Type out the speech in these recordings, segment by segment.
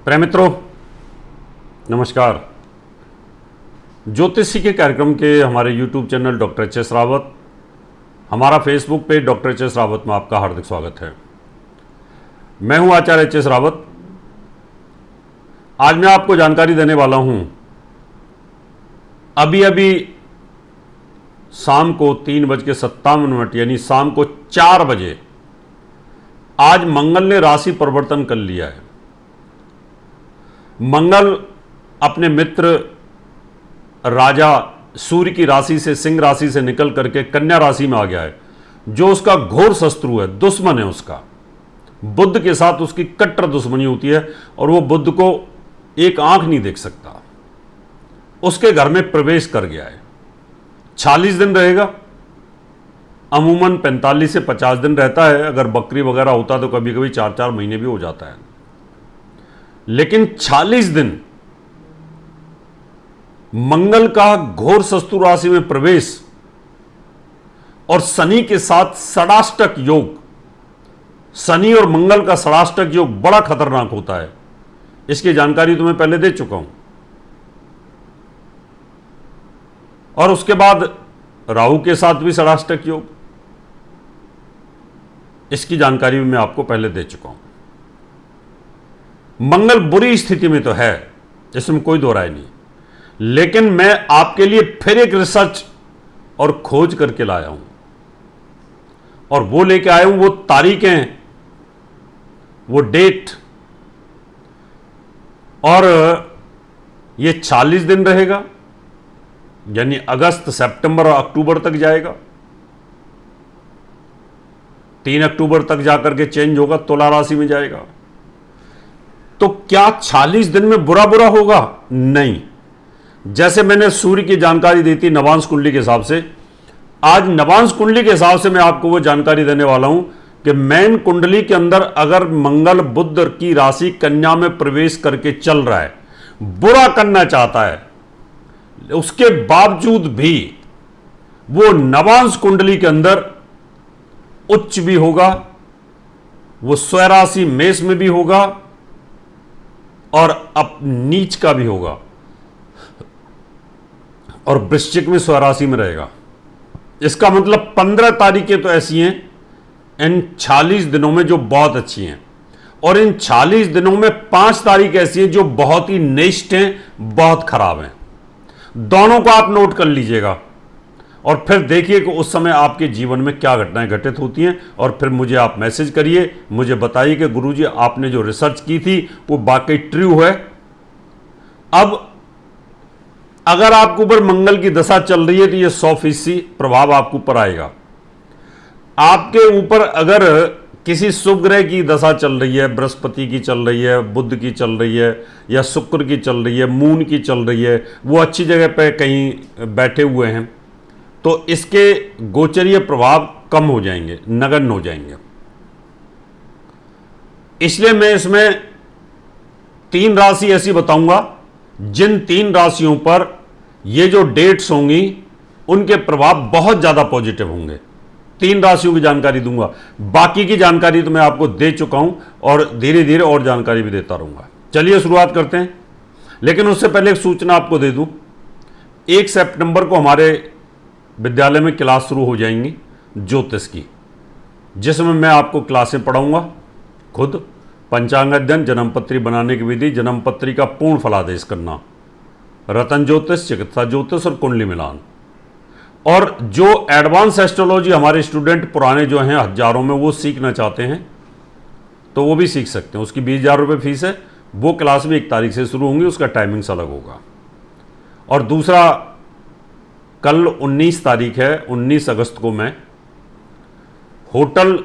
प्रिय मित्रों, नमस्कार। ज्योतिषी के कार्यक्रम के हमारे YouTube channel doctor H S. Rawat, हमारा Facebook page doctor H S. Rawat में आपका हार्दिक स्वागत है। मैं हूं आचार्य एच.एस. रावत। आज मैं आपको जानकारी देने वाला हूं, अभी अभी शाम को 3:57 यानी शाम को 4 बजे आज मंगल ने राशि परिवर्तन कर लिया है। मंगल अपने मित्र राजा सूर्य की राशि से, सिंह राशि से निकल करके कन्या राशि में आ गया है, जो उसका घोर शत्रु है, दुश्मन है उसका। बुध के साथ उसकी कट्टर दुश्मनी होती है और वो बुध को एक आंख नहीं देख सकता। उसके घर में प्रवेश कर गया है। 40 दिन रहेगा, अमूमन 45 से 50 दिन रहता है। अगर बकरी वगैरह होता तो कभी कभी 4-4 महीने भी हो जाता है, लेकिन 40 दिन मंगल का घोर शत्रु राशि में प्रवेश और शनि के साथ षडाष्टक योग, शनि और मंगल का षडाष्टक योग बड़ा खतरनाक होता है। इसकी जानकारी तो मैं पहले दे चुका हूं। और उसके बाद राहु के साथ भी षडाष्टक योग, इसकी जानकारी भी मैं आपको पहले दे चुका हूं। मंगल बुरी स्थिति में तो है, इसमें कोई दो राय नहीं, लेकिन मैं आपके लिए फिर एक रिसर्च और खोज करके लाया हूं, और वो लेके आया हूं, वो तारीखें, वो डेट। और ये 40 दिन रहेगा, यानी अगस्त, सितंबर और अक्टूबर तक जाएगा। 3 अक्टूबर तक जाकर के चेंज होगा, तुला राशि में जाएगा। तो क्या 40 दिन में बुरा बुरा होगा? नहीं। जैसे मैंने सूर्य की जानकारी दी थी नवांश कुंडली के हिसाब से, आज नवांश कुंडली के हिसाब से मैं आपको वो जानकारी देने वाला हूं कि मैन कुंडली के अंदर अगर मंगल बुध की राशि कन्या में प्रवेश करके चल रहा है, बुरा करना चाहता है, उसके बावजूद भी वो नवांश कुंडली के अंदर उच्च भी होगा, वो स्वराशि मेष में भी होगा और अब नीच का भी होगा, और वृश्चिक में स्वराशि में रहेगा। इसका मतलब 15 तारीखें तो ऐसी हैं इन 40 दिनों में जो बहुत अच्छी हैं, और इन 40 दिनों में 5 तारीख ऐसी हैं जो बहुत ही नेस्ट हैं, बहुत खराब हैं। दोनों को आप नोट कर लीजिएगा और फिर देखिए कि उस समय आपके जीवन में क्या घटनाएं घटित होती हैं, और फिर मुझे आप मैसेज करिए, मुझे बताइए कि गुरुजी आपने जो रिसर्च की थी वो वाकई ट्रू है। अब अगर आपके ऊपर मंगल की दशा चल रही है तो ये 100% प्रभाव आपके ऊपर आएगा। आपके ऊपर अगर किसी शुभ ग्रह की दशा चल रही है, बृहस्पति की चल रही है, बुध की चल रही है, या शुक्र की चल रही है, मून की चल रही है, वो अच्छी जगह पे कहीं बैठे हुए हैं, तो इसके गोचरीय प्रभाव कम हो जाएंगे, नगण्य हो जाएंगे। इसलिए मैं इसमें 3 राशि ऐसी बताऊंगा जिन 3 राशियों पर ये जो डेट्स होंगी उनके प्रभाव बहुत ज्यादा पॉजिटिव होंगे। 3 राशियों की जानकारी दूंगा, बाकी की जानकारी तो मैं आपको दे चुका हूं और धीरे धीरे और जानकारी भी देता रहूंगा। चलिए शुरुआत करते हैं, लेकिन उससे पहले एक सूचना आपको दे दूं। 1 सितंबर को हमारे विद्यालय में क्लास शुरू हो जाएंगी ज्योतिष की, जिसमें मैं आपको क्लासें पढ़ाऊंगा, खुद पंचांग अध्ययन, जन्मपत्री बनाने की विधि, जन्मपत्री का पूर्ण फलादेश करना, रतन ज्योतिष, चिकित्सा ज्योतिष और कुंडली मिलान। और जो एडवांस एस्ट्रोलॉजी हमारे स्टूडेंट पुराने जो हैं हजारों में, वो सीखना चाहते हैं तो वो भी सीख सकते हैं। उसकी 20,000 रुपये फीस है। वो क्लास भी 1 तारीख से शुरू होंगी, उसका टाइमिंग्स अलग होगा। और दूसरा, कल 19 तारीख है, 19 अगस्त को मैं hotel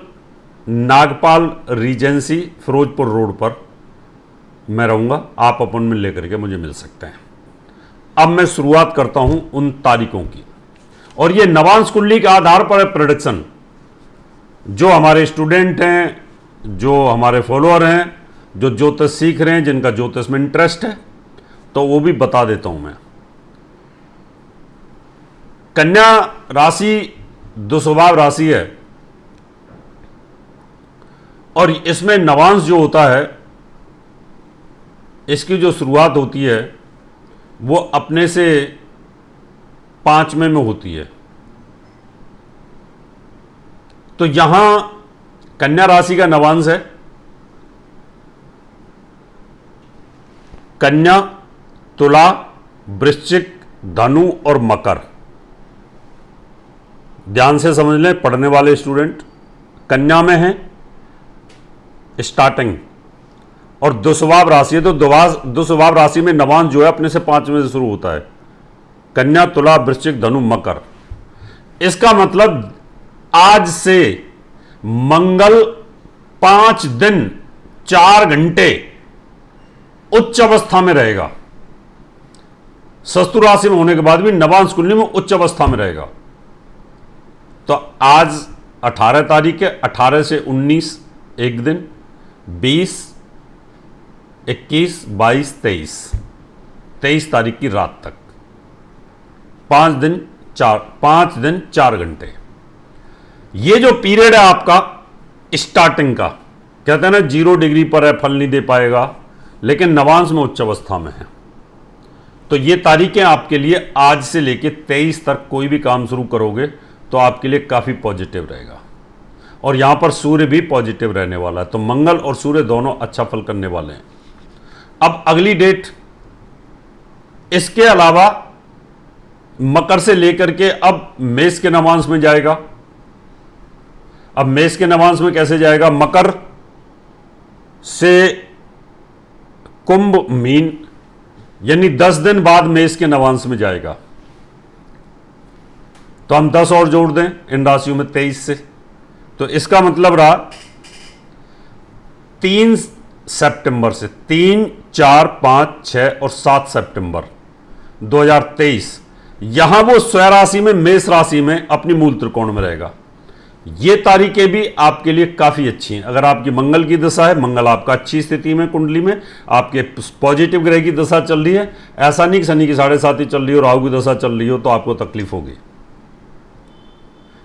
Nagpal regency Ferozepur road पर मैं रहूंगा। आप अपॉइंटमेंट लेकर के मुझे मिल सकते हैं। अब मैं शुरुआत करता हूं उन तारीखों की, और ये नवांश कुंडली के आधार पर है प्रेडिक्शन। जो हमारे स्टूडेंट हैं, जो हमारे फॉलोअर हैं, जो ज्योतिष सीख रहे हैं, जिनका ज्योतिष में इंटरेस्ट है, तो वो भी बता देता हूं मैं। कन्या राशि दुस्वभाव राशि है, और इसमें नवांश जो होता है इसकी जो शुरुआत होती है वो अपने से 5वें में होती है। तो यहां कन्या राशि का नवांश है, कन्या, तुला, वृश्चिक, धनु और मकर। ध्यान से समझ लें पढ़ने वाले स्टूडेंट, कन्या में है स्टार्टिंग और दुस्वाभ राशि है, तो दुस्वाभ राशि में नवांश जो है अपने से 5वें से शुरू होता है, कन्या, तुला, वृश्चिक, धनु, मकर। इसका मतलब आज से मंगल 5 दिन 4 घंटे उच्च अवस्था में रहेगा। शत्रु राशि में होने के बाद भी नवांश कुंडली में उच्च अवस्था में रहेगा। तो आज 18 तारीख है, 18 से 19 एक दिन, 20, 21, 22, 23 तारीख की रात तक 5 दिन 4 घंटे। ये जो पीरियड है आपका स्टार्टिंग का, कहते हैं ना 0 डिग्री पर है, फल नहीं दे पाएगा, लेकिन नवांश में उच्च अवस्था में है। तो ये तारीखें आपके लिए आज से लेके 23 तक कोई भी काम शुरू करोगे तो आपके लिए काफ़ी पॉजिटिव रहेगा। और यहां पर सूर्य भी पॉजिटिव रहने वाला है, तो मंगल और सूर्य दोनों अच्छा फल करने वाले हैं। अब अगली डेट, इसके अलावा मकर से लेकर के अब मेष के नवांश में जाएगा। अब मेष के नवांश में कैसे जाएगा? मकर से कुंभ, मीन, यानी 10 दिन बाद मेष के नवांश में जाएगा। तो हम 10 और जोड़ दें इन राशियों में 23 से, तो इसका मतलब रहा 3 सितंबर से 3, 4, 5, 6 और 7 सितंबर 2023 यहां वो स्वयं राशि में, मेष राशि में अपनी मूल त्रिकोण में रहेगा। ये तारीखें भी आपके लिए काफी अच्छी हैं। अगर आपकी मंगल की दशा है, मंगल आपका अच्छी स्थिति में कुंडली में, आपके पॉजिटिव ग्रह की दशा चल रही है, ऐसा नहीं कि शनि की 7.5 चल रही हो, राहु की दशा चल रही हो तो आपको तकलीफ होगी।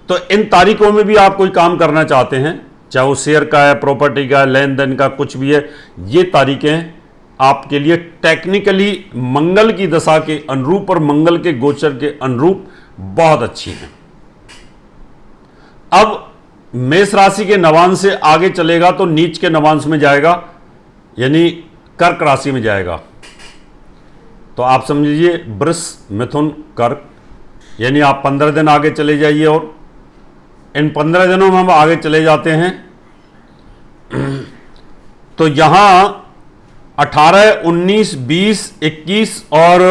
तो इन तारीखों में भी आप कोई काम करना चाहते हैं, चाहे वो शेयर का है, प्रॉपर्टी का है, लेन देन का, कुछ भी है, ये तारीखें आपके लिए टेक्निकली मंगल की दशा के अनुरूप और मंगल के गोचर के अनुरूप बहुत अच्छी हैं। अब मेष राशि के नवांश से आगे चलेगा तो नीच के नवांश में जाएगा, यानी कर्क राशि में जाएगा। तो आप समझिए वृष, मिथुन, कर्क, यानी आप 15 दिन आगे चले जाइए और इन 15 दिनों में हम आगे चले जाते हैं तो यहां 18, 19, 20, 21 और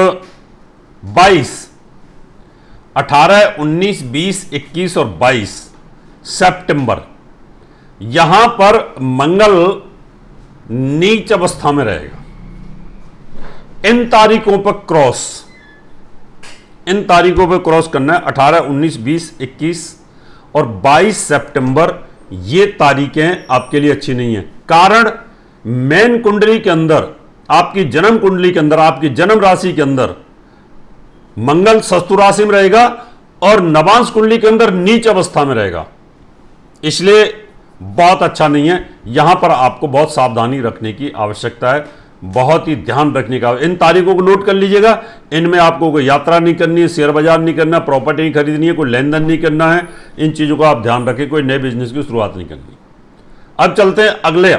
22, 18, 19, 20, 21 और 22 सितंबर यहां पर मंगल नीच अवस्था में रहेगा। इन तारीखों पर क्रॉस करना है। 18, 19, 20, 21 और 22 सितंबर ये तारीखें आपके लिए अच्छी नहीं है। कारण मेन कुंडली के अंदर, आपकी जन्म कुंडली के अंदर, आपकी जन्म राशि के अंदर मंगल शत्रु राशि में रहेगा और नवांश कुंडली के अंदर नीच अवस्था में रहेगा, इसलिए बहुत अच्छा नहीं है। यहां पर आपको बहुत सावधानी रखने की आवश्यकता है, बहुत ही ध्यान रखने का। इन तारीखों को नोट कर लीजिएगा। इनमें आपको कोई यात्रा नहीं करनी है, शेयर बाजार नहीं करना, प्रॉपर्टी नहीं खरीदनी है, कोई लेन देन नहीं करना है। इन चीजों का आप ध्यान रखें, कोई नए बिजनेस की शुरुआत नहीं करनी। अब चलते हैं अगले,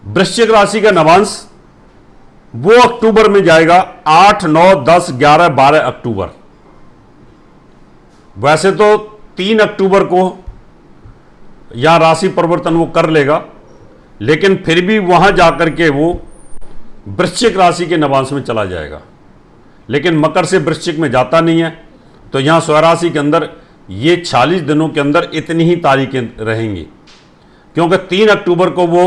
वृश्चिक राशि का नवांश वो अक्टूबर में जाएगा, 8, 9, 10, 11, 12 अक्टूबर। वैसे तो 3 अक्टूबर को यहां राशि परिवर्तन वो कर लेगा, लेकिन फिर भी वहां जाकर के वो वृश्चिक राशि के नवांश में चला जाएगा, लेकिन मकर से वृश्चिक में जाता नहीं है। तो यहां स्वराशि के अंदर ये 46 दिनों के अंदर इतनी ही तारीखें रहेंगी, क्योंकि 3 अक्टूबर को वो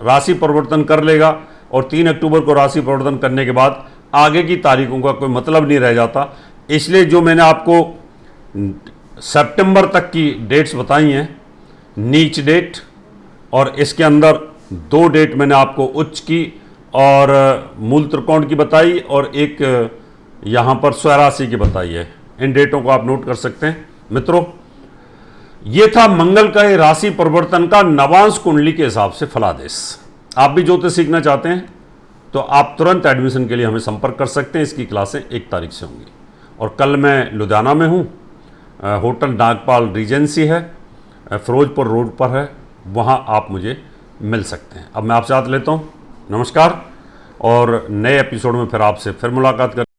राशि परिवर्तन कर लेगा और 3 अक्टूबर को राशि परिवर्तन करने के बाद आगे की तारीखों का कोई मतलब नहीं रह जाता। इसलिए जो मैंने आपको सितंबर तक की डेट्स बताई हैं, नीच डेट, और इसके अंदर 2 डेट मैंने आपको उच्च की और मूल त्रिकोण की बताई, और एक यहाँ पर स्वराशि की बताई है। इन डेटों को आप नोट कर सकते हैं। मित्रों, ये था मंगल का राशि परिवर्तन का नवांश कुंडली के हिसाब से फलादेश। आप भी ज्योतिष सीखना चाहते हैं तो आप तुरंत एडमिशन के लिए हमें संपर्क कर सकते हैं। इसकी क्लासें 1 तारीख से होंगी। और कल मैं लुधियाना में हूँ, होटल नागपाल रीजेंसी है, फिरोजपुर रोड पर है, वहाँ आप मुझे मिल सकते हैं। अब मैं आपसे हाथ लेता हूँ, नमस्कार। और नए एपिसोड में फिर आपसे मुलाकात कर